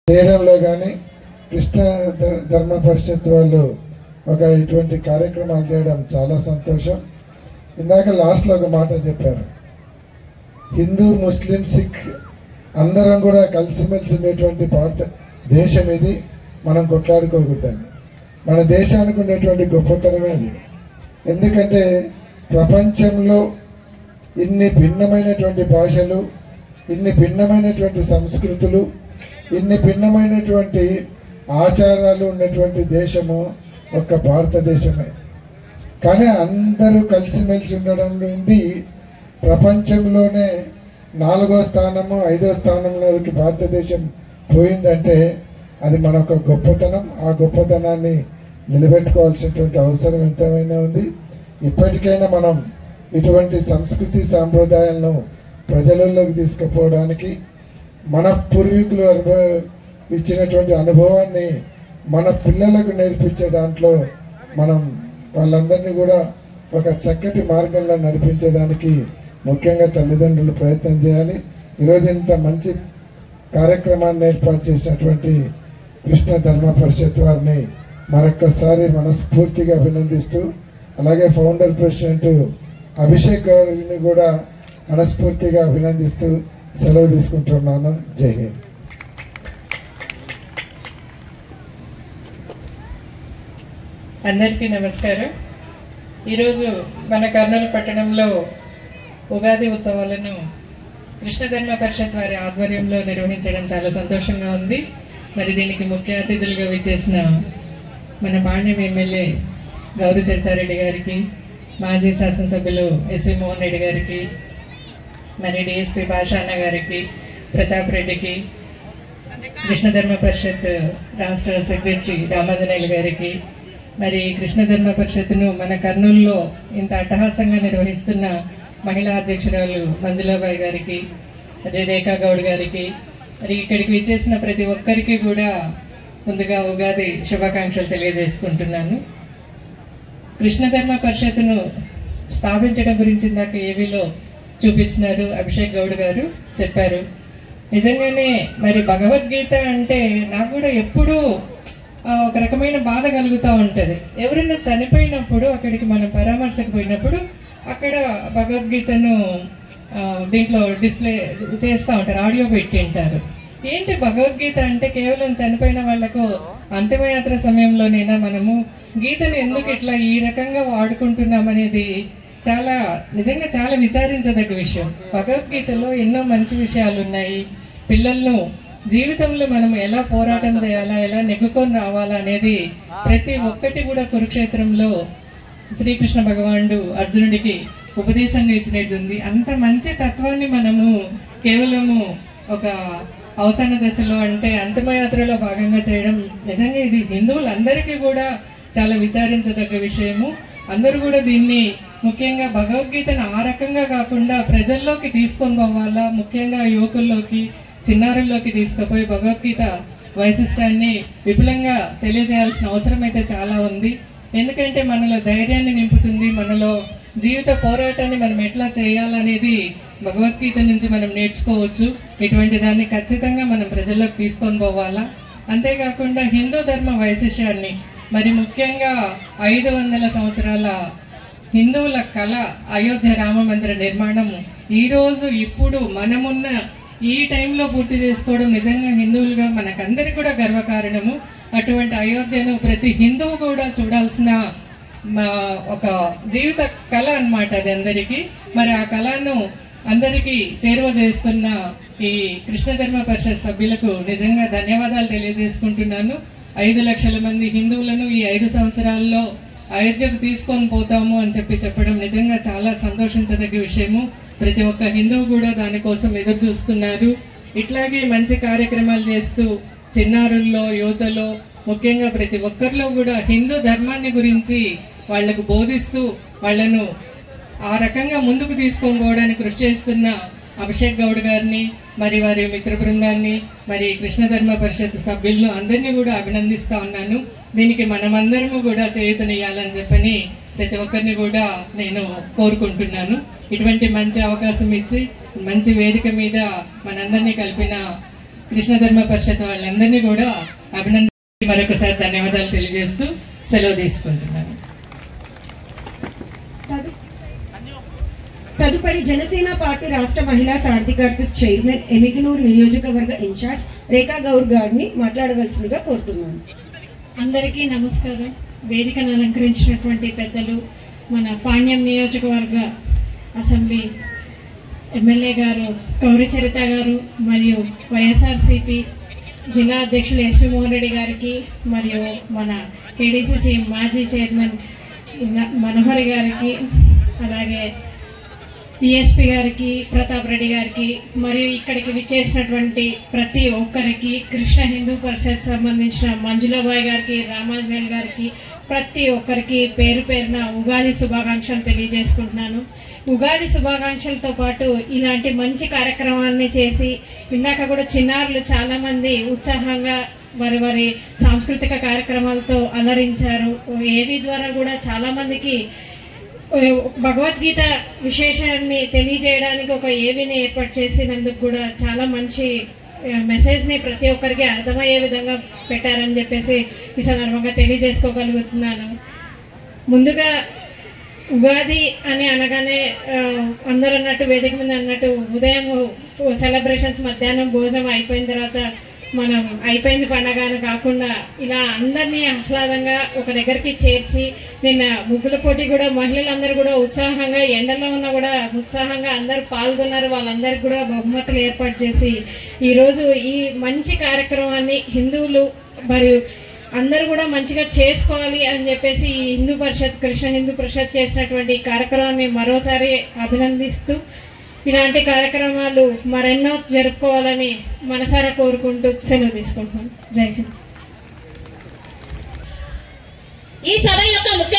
చేయడంలో కానీ కృష్ణ ధర్మ పరిషత్ వాళ్ళు ఒక ఇటువంటి కార్యక్రమాలు చేయడం చాలా సంతోషం. ఇందాక లాస్ట్లో ఒక మాట చెప్పారు, హిందూ ముస్లిం సిక్ అందరం కూడా కలిసిమెలిసి ఉండేటువంటి దేశం ఇది, మనం కొట్లాడుకోకూడదని. మన దేశానికి ఉండేటువంటి గొప్పతనమే అది. ఎందుకంటే ప్రపంచంలో ఇన్ని భిన్నమైనటువంటి భాషలు, ఇన్ని భిన్నమైనటువంటి సంస్కృతులు, ఇన్ని భిన్నమైనటువంటి ఆచారాలు ఉన్నటువంటి దేశము ఒక్క భారతదేశమే. కానీ అందరూ కలిసిమెలిసి ఉండడం నుండి ప్రపంచంలోనే 4వ స్థానము 5వ స్థానంలోకి భారతదేశం పోయిందంటే అది మన ఒక గొప్పతనం. ఆ గొప్పతనాన్ని నిలబెట్టుకోవాల్సినటువంటి అవసరం ఎంతైనా ఉంది. ఇప్పటికైనా మనం ఇటువంటి సంస్కృతి సాంప్రదాయాలను ప్రజలలోకి తీసుకుపోవడానికి, మన పూర్వీకులు ఇచ్చినటువంటి అనుభవాన్ని మన పిల్లలకు నేర్పించే దాంట్లో మనం వాళ్ళందరినీ కూడా ఒక చక్కటి మార్గంలో నడిపించేదానికి ముఖ్యంగా తల్లిదండ్రులు ప్రయత్నం చేయాలి. ఈరోజు ఇంత మంచి కార్యక్రమాన్ని ఏర్పాటు చేసినటువంటి కృష్ణ ధర్మ పరిషత్ వారిని మరొక్కసారి మనస్ఫూర్తిగా అభినందిస్తూ, అలాగే ఫౌండర్ ప్రెసిడెంట్ అభిషేక్ గారిని కూడా మనస్ఫూర్తిగా అభినందిస్తూ సెలవు తీసుకుంటున్నాను. జై హింద్. అందరికీ నమస్కారం. ఈరోజు మన కర్నూలు పట్టణంలో ఉగాది ఉత్సవాలను కృష్ణ ధర్మ పరిషత్ వారి ఆధ్వర్యంలో నిర్వహించడం చాలా సంతోషంగా ఉంది. మరి దీనికి ముఖ్య అతిథులుగా విచ్చేసిన మన పాణ్యం ఎమ్మెల్యే గౌరీ చరితారెడ్డి గారికి, మాజీ శాసనసభ్యులు ఎస్వి మోహన్ రెడ్డి గారికి, మరి డిఎస్పి భాషాన్న గారికి, ప్రతాప్ రెడ్డికి, కృష్ణ ధర్మ పరిషత్ రాష్ట్ర సెక్రటరీ రామాంజనేయులు గారికి, మరి కృష్ణ ధర్మ పరిషత్తును మన కర్నూలులో ఇంత అట్టహాసంగా నిర్వహిస్తున్న మహిళా అధ్యక్షురాలు మంజులాబాయి గారికి, అదే రేఖా గౌడ్ గారికి, మరి ఇక్కడికి విచ్చేసిన ప్రతి ఒక్కరికి కూడా ముందుగా ఉగాది శుభాకాంక్షలు తెలియజేసుకుంటున్నాను. కృష్ణ ధర్మ పరిషత్తును స్థాపించడం గురించి ఇందాక ఏవీలో చూపించినారు, అభిషేక్ గౌడ్ గారు చెప్పారు. నిజంగానే మరి భగవద్గీత అంటే నాకు కూడా ఎప్పుడూ ఒక రకమైన బాధ కలుగుతూ ఉంటుంది. ఎవరైనా చనిపోయినప్పుడు అక్కడికి మనం పరామర్శకు పోయినప్పుడు అక్కడ భగవద్గీతను దీంట్లో డిస్ప్లే చేస్తూ ఉంటారు, ఆడియో పెట్టింటారు. ఏంటి భగవద్గీత అంటే కేవలం చనిపోయిన వాళ్లకు అంతిమయాత్ర సమయంలోనైనా మనము గీతను ఎందుకు ఇట్లా ఈ రకంగా వాడుకుంటున్నాం అనేది నిజంగా చాలా విచారించదగ్గ విషయం. భగవద్గీతలో ఎన్నో మంచి విషయాలు ఉన్నాయి. పిల్లలను జీవితంలో మనం ఎలా పోరాటం చేయాలా, ఎలా నెగ్గుకొని రావాలా అనేది ప్రతి ఒక్కటి కూడా కురుక్షేత్రంలో శ్రీకృష్ణ భగవానుడు అర్జునుడికి ఉపదేశంగా ఇచ్చినట్టుంది. అంత మంచి తత్వాన్ని మనము కేవలము ఒక అవసాన దశలో అంటే అంతిమయాత్రలో భాగంగా చేయడం నిజంగా ఇది హిందువులందరికీ కూడా చాలా విచారించదగ్గ విషయము. అందరూ కూడా దీన్ని ముఖ్యంగా భగవద్గీతను ఆ రకంగా కాకుండా ప్రజల్లోకి తీసుకొని పోవాలా, ముఖ్యంగా యువకుల్లోకి చిన్నారుల్లోకి తీసుకుపోయి భగవద్గీత వైశిష్టాన్ని విపులంగా తెలియజేయాల్సిన అవసరం అయితే చాలా ఉంది. ఎందుకంటే మనలో ధైర్యాన్ని నింపుతుంది, మనలో జీవిత పోరాటాన్ని మనం ఎట్లా చేయాలనేది భగవద్గీత నుంచి మనం నేర్చుకోవచ్చు. ఇటువంటి దాన్ని ఖచ్చితంగా మనం ప్రజల్లోకి తీసుకొని పోవాలా. అంతేకాకుండా హిందూ ధర్మ వైశిష్యాన్ని, మరి ముఖ్యంగా 500 సంవత్సరాల హిందువుల కళ అయోధ్య రామ మందిర నిర్మాణం ఈరోజు ఇప్పుడు మనమున్న ఈ టైంలో పూర్తి చేసుకోవడం నిజంగా హిందువులుగా మనకందరికి కూడా గర్వకారణము. అటువంటి అయోధ్యను ప్రతి హిందువు కూడా చూడాల్సిన ఒక జీవిత కళ అన్నమాట అది అందరికీ. మరి ఆ కళను అందరికీ చేరువ చేస్తున్న ఈ కృష్ణ ధర్మ పరిషత్ సభ్యులకు నిజంగా ధన్యవాదాలు తెలియజేసుకుంటున్నాను. 5 లక్షల మంది హిందువులను ఈ 5 సంవత్సరాల్లో అయోధ్యకు తీసుకొని పోతాము అని చెప్పడం నిజంగా చాలా సంతోషించదగ్గ విషయము. ప్రతి ఒక్క హిందువు కూడా దానికోసం ఎదురు చూస్తున్నారు. ఇట్లాగే మంచి కార్యక్రమాలు చేస్తూ చిన్నారుల్లో, యువతలో, ముఖ్యంగా ప్రతి ఒక్కరిలో కూడా హిందూ ధర్మాన్ని గురించి వాళ్లకు బోధిస్తూ వాళ్లను ఆ రకంగా ముందుకు తీసుకొని పోవడానికి కృషి చేస్తున్న అభిషేక్ గౌడ్ గారిని, మరి వారి మిత్ర బృందాన్ని, మరి కృష్ణ ధర్మ పరిషత్ సభ్యులను అందరినీ కూడా అభినందిస్తా ఉన్నాను. దీనికి మనమందరము కూడా చేయూతనియాలని చెప్పని ప్రతి ఒక్కరిని కూడా నేను కోరుకుంటున్నాను. ఇటువంటి మంచి అవకాశం ఇచ్చి మంచి వేదిక మీద మనందరినీ కలిపిన కృష్ణ ధర్మ పరిషత్ వాళ్ళందరినీ కూడా అభినందన మరొకసారి ధన్యవాదాలు తెలియజేస్తూ సెలవు తీసుకుంటున్నాను. తదుపరి జనసేన పార్టీ రాష్ట్ర మహిళా సాధికారత చైర్మన్ ఎమిగనూరు నియోజకవర్గ ఇన్ఛార్జ్ రేఖా గౌర్ గారిని మాట్లాడవలసిందిగా కోరుతున్నాను. అందరికీ నమస్కారం. వేదికను అలంకరించినటువంటి పెద్దలు, మన పాణ్యం నియోజకవర్గ అసెంబ్లీ ఎమ్మెల్యే గారు కౌరి చరిత గారు, మరియు వైఎస్ఆర్సీపీ జిల్లా అధ్యక్షులు ఎస్వి మోహన్ రెడ్డి గారికి, మరియు మన కేడీసీసీ మాజీ చైర్మన్ మనోహర్ గారికి, అలాగే డిఎస్పీ గారికి, ప్రతాప్ రెడ్డి గారికి, మరియు ఇక్కడికి విచ్చేసినటువంటి ప్రతి ఒక్కరికి, కృష్ణ హిందూ పరిషత్ సంబంధించిన మంజులాబాయ్ గారికి, రామాంజనేయులు గారికి, ప్రతి ఒక్కరికి పేరు పేరున ఉగాది శుభాకాంక్షలు తెలియజేసుకుంటున్నాను. ఉగాది శుభాకాంక్షలతో పాటు ఇలాంటి మంచి కార్యక్రమాన్ని చేసి, ఇందాక కూడా చిన్నారులు చాలా మంది ఉత్సాహంగా వారి సాంస్కృతిక కార్యక్రమాలతో అలరించారు. ఏవి ద్వారా కూడా చాలా మందికి భగవద్గీత విశేషాన్ని తెలియజేయడానికి ఒక ఏవిని ఏర్పాటు చేసినందుకు కూడా చాలా మంచి మెసేజ్ని ప్రతి ఒక్కరికి అర్థమయ్యే విధంగా పెట్టారని చెప్పేసి ఈ సందర్భంగా తెలియజేసుకోగలుగుతున్నాను. ముందుగా ఉగాది అని అనగానే అందరు అన్నట్టు, వేదిక మీద అన్నట్టు, ఉదయం సెలబ్రేషన్స్, మధ్యాహ్నం భోజనం అయిపోయిన తర్వాత మనం అయిపోయింది పండగ అని కాకుండా ఇలా అందరినీ ఆహ్లాదంగా ఒక దగ్గరికి చేర్చి, నిన్న ముగ్గుల పోటీ కూడా మహిళలందరూ కూడా ఉత్సాహంగా, ఎండలో ఉన్నా కూడా ఉత్సాహంగా అందరూ పాల్గొన్నారు. వాళ్ళందరికీ కూడా బహుమతులు ఏర్పాటు చేసి ఈరోజు ఈ మంచి కార్యక్రమాన్ని హిందువులు మరియు అందరూ కూడా మంచిగా చేసుకోవాలి అని చెప్పేసి ఈ హిందూ పరిషత్, కృష్ణ హిందూ పరిషత్ చేసినటువంటి కార్యక్రమాన్ని మరోసారి అభినందిస్తూ, ఇలాంటి కార్యక్రమాలు మరెన్నో జరుపుకోవాలని మనసారా కోరుకుంటూ సెలవు తీసుకుంటున్నాను. జై హింద్. ఈ సభ యొక్క ముఖ్య